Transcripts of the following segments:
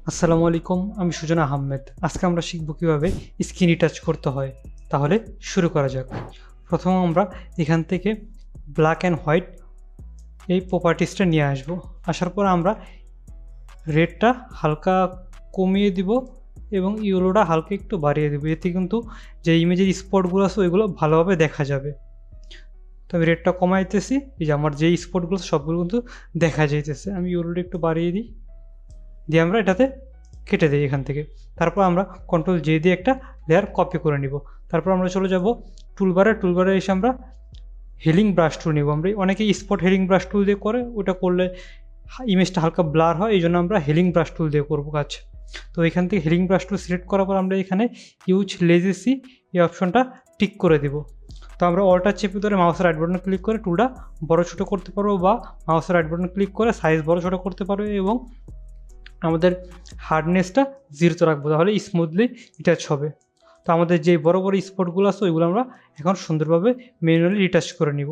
আসসালামু আলাইকুম, আমি সুজন আহমেদ। আজকে আমরা শিখব কীভাবে স্ক্রিন রিটাচ করতে হয়। তাহলে শুরু করা যাক। প্রথমে আমরা এখান থেকে ব্ল্যাক অ্যান্ড হোয়াইট এই প্রপার্টিসটা নিয়ে আসার পর আমরা রেডটা হালকা কমিয়ে দিব এবং ইয়েলোটা হালকা একটু বাড়িয়ে দেবো। এতে কিন্তু যে ইমেজের স্পটগুলো আছে ওইগুলো ভালোভাবে দেখা যাবে। তো আমি রেডটা কমাইতেছি, এই যে আমার যে স্পটগুলো সবগুলো কিন্তু দেখা যাইতেছে। আমি ইয়েলোটা একটু বাড়িয়ে দিই, দিয়ে আমরা এটাতে কেটে দিই এখান থেকে। তারপর আমরা কন্ট্রোল জে দিয়ে একটা লেয়ার কপি করে নিব। তারপর আমরা চলে যাব টুলবারে এসে আমরা হিলিং ব্রাশ টুল নিব। আমরা অনেকেই স্পট হিলিং ব্রাশ টুল দিয়ে করে, ওটা করলে ইমেজটা হালকা ব্লার হয়, এই জন্য আমরা হিলিং ব্রাশ টুল দিয়ে করবো কাজ। তো এখান থেকে হিলিং ব্রাশ টুল সিলেক্ট করার পর আমরা এখানে ইউজ লেজেসি এই অপশনটা টিক করে দিব। তো আমরা অলটা চেপে ধরে মাউসের রাইট বাটনে ক্লিক করে টুলটা বড় ছোটো করতে পারবো, বা মাউসের রাইট বাটনে ক্লিক করে সাইজ বড় ছোটো করতে পারবো এবং আমাদের হার্ডনেসটা 0-তে রাখবো, তাহলে স্মুথলি রিটাচ হবে। তো আমাদের যে বড় বড় স্পটগুলো আছে ওইগুলো আমরা এখন সুন্দরভাবে ম্যানুয়ালি রিটাচ করে নিব।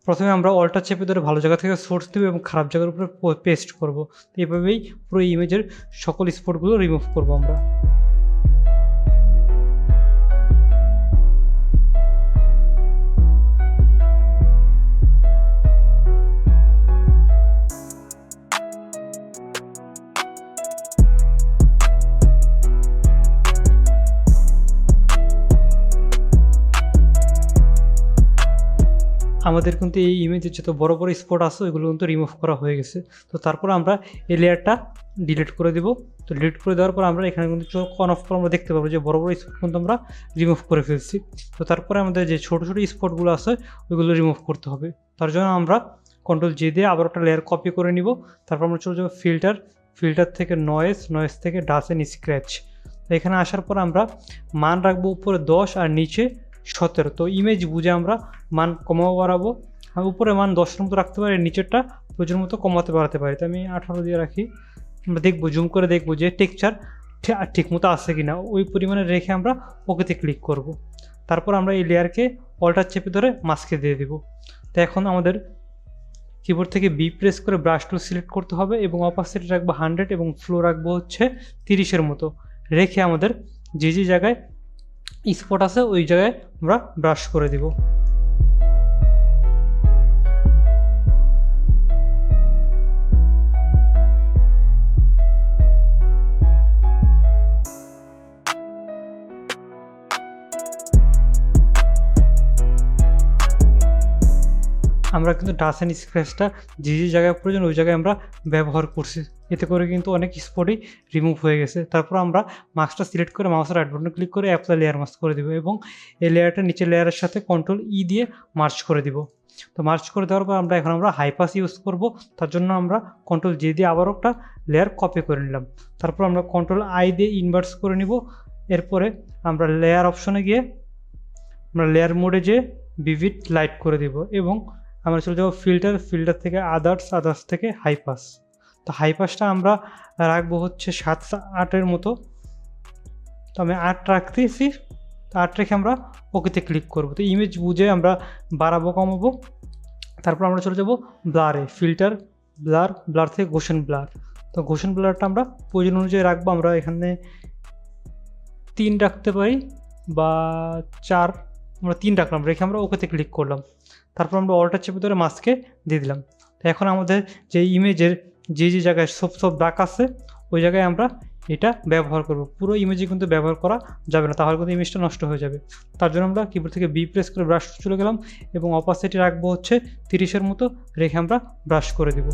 প্রথমে আমরা অলটা চেপে ধরে ভালো জায়গা থেকে সোর্স দেবো এবং খারাপ জায়গার উপরে পেস্ট করব। তো এইভাবেই পুরো ইমেজের সকল স্পটগুলো রিমুভ করব আমরা। আমাদের কিন্তু এই ইমেজের যত বড় বড় স্পট আছে ওইগুলো কিন্তু রিমুভ করা হয়ে গেছে। তো তারপর আমরা এই লেয়ারটা ডিলিট করে দেব। তো ডিলিট করে দেওয়ার পর আমরা এখানে কিন্তু চোখ অন অফ করে আমরা দেখতে পাবো যে বড় বড় স্পট কিন্তু আমরা রিমুভ করে ফেলছি। তো তারপরে আমাদের যে ছোটো ছোটো স্পটগুলো আছে ওইগুলো রিমুভ করতে হবে। তার জন্য আমরা কন্ট্রোল জে দিয়ে আবার একটা লেয়ার কপি করে নিব। তারপর আমরা চলে যাবো ফিল্টার থেকে নয়েজ থেকে ডাস্ট অ্যান্ড স্ক্র্যাচ। তো এখানে আসার পর আমরা মান রাখবো উপরে 10 আর নিচে 17। তো ইমেজ বুঝে আমরা মান কমাও বাড়াবো। উপরে মান 10-এর মতো রাখতে পারি, নিচেরটা প্রয়োজন মতো কমাতে বাড়াতে পারি। তো আমি 18 দিয়ে রাখি। আমরা দেখবো, জুম করে দেখবো যে টেক্সচার ঠিক মতো আছে কিনা, ওই পরিমাণে রেখে আমরা ওকেতে ক্লিক করব। তারপর আমরা এই লেয়ারকে অল্টার চেপে ধরে মাস্কে দিয়ে দেব। তো এখন আমাদের কিবোর্ড থেকে বি প্রেস করে ব্রাশ টুল সিলেক্ট করতে হবে এবং অপাসিটি রাখবো 100 এবং ফ্লো রাখবো হচ্ছে 30-এর মতো রেখে আমাদের যে জায়গায় স্পট আছে ওই জায়গায় আমরা ব্রাশ করে দিব। আমরা কিন্তু ডাস্ট অ্যান্ড স্ক্র্যাচটা যে জায়গায় প্রয়োজন ওই জায়গায় আমরা ব্যবহার করছি, এতে করে কিন্তু অনেক স্পটই রিমুভ হয়ে গেছে। তারপর আমরা মাস্কটা সিলেক্ট করে মাউসের রাইট বাটনে ক্লিক করে অ্যাপ্লাই লেয়ার মাস্ক করে দিব এবং এই লেয়ারটা নিচের লেয়ারের সাথে কন্ট্রোল ই দিয়ে মার্চ করে দিব। তো মার্চ করে দেওয়ার পর আমরা হাইপাস ইউজ করব। তার জন্য আমরা কন্ট্রোল জে দিয়ে আবারও একটা লেয়ার কপি করে নিলাম। তারপর আমরা কন্ট্রোল আই দিয়ে ইনভার্স করে নিব। এরপরে আমরা লেয়ার অপশনে গিয়ে আমরা লেয়ার মোডে যেয়ে ভিভিড লাইট করে দিব এবং আমরা চলে যাবো ফিল্টার থেকে আদার্স থেকে হাইপাস। তো হাইপাসটা আমরা রাখবো হচ্ছে 7-8-এর মতো। তো আমি 8 রাখতেছি। তো 8 রেখে আমরা ওকেতে ক্লিক করব। তো ইমেজ বুঝে আমরা বাড়াবো কমাবো। তারপর আমরা চলে যাব ব্লারে, ব্লার থেকে গোশন ব্লার। তো গোশন ব্লারটা আমরা প্রয়োজন অনুযায়ী রাখবো। আমরা এখানে 3 রাখতে পারি বা 4, আমরা 3 রাখলাম, রেখে আমরা ওকেতে ক্লিক করলাম। তারপর আমরা অলটা চেপে ধরে মাস্কে দিয়ে দিলাম। তো এখন আমাদের যে ইমেজের যে জায়গায় সব দাগ আছে ওই জায়গায় আমরা এটা ব্যবহার করব। পুরো ইমেজে কিন্তু ব্যবহার করা যাবে না, তাহলে কিন্তু ইমেজটা নষ্ট হয়ে যাবে। তার জন্য আমরা কিবোর্ড থেকে বি প্রেস করে ব্রাশ চলে গেলাম এবং অপাসিটি রাখবো হচ্ছে 30-এর মতো রেখে আমরা ব্রাশ করে দিব।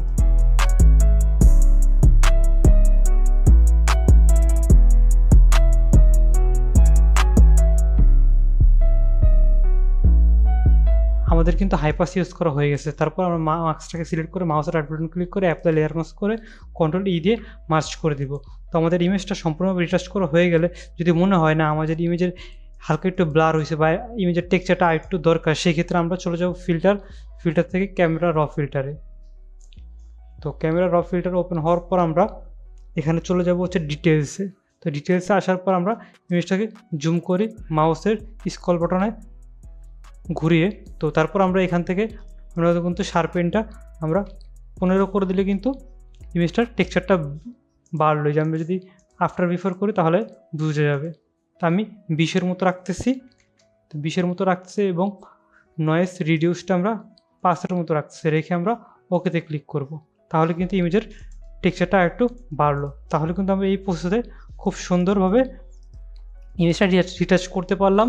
আমাদের কিন্তু হাইপাস ইউজ করা হয়ে গেছে। তারপর আমরা মাস্কটাকে সিলেক্ট করে মাউসের রাইট বাটন ক্লিক করে অ্যাপ্লাই লেয়ার মাস্ক করে কন্ট্রোল ই দিয়ে মার্চ করে দিব। তো আমাদের ইমেজটা সম্পূর্ণভাবে রিটাচ করা হয়ে গেলে যদি মনে হয় না আমাদের ইমেজের হালকা একটু ব্লার হয়েছে বা ইমেজের টেক্সচারটা একটু দরকার, সেই ক্ষেত্রে আমরা চলে যাব ফিল্টার থেকে ক্যামেরা র ফিল্টারে। তো ক্যামেরা র ফিল্টার ওপেন হওয়ার পর আমরা এখানে চলে যাব হচ্ছে ডিটেলসে। তো ডিটেলসে আসার পর আমরা ইমেজটাকে জুম করি মাউসের স্ক্রল বাটনে ঘুরিয়ে। তো তারপর আমরা এখান থেকে আমরা কিন্তু শার্পেনটা আমরা 15 করে দিলে কিন্তু ইমেজটার টেক্সচারটা বাড়লো। যে আমরা যদি আফটার বিফোর করি তাহলে বোঝা যাবে। তো আমি 20-এর মতো রাখতেছি। তো 20-এর মতো রাখতেছি এবং নয়েজ রিডিউসটা আমরা 5-এর মতো রাখতেছি, রেখে আমরা ওকেতে ক্লিক করব। তাহলে কিন্তু ইমেজের টেক্সচারটা একটু বাড়লো। তাহলে কিন্তু আমরা এই প্রসেসে খুব সুন্দরভাবে ইমেজটা রিটাচ করতে পারলাম,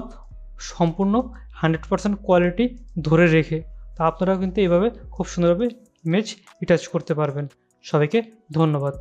সম্পূর্ণ 100% কোয়ালিটি ধরে রেখে। তা আপনারাও কিন্তু এভাবে খুব সুন্দরভাবে ইমেজ রিটাচ করতে পারবেন। সবাইকে ধন্যবাদ।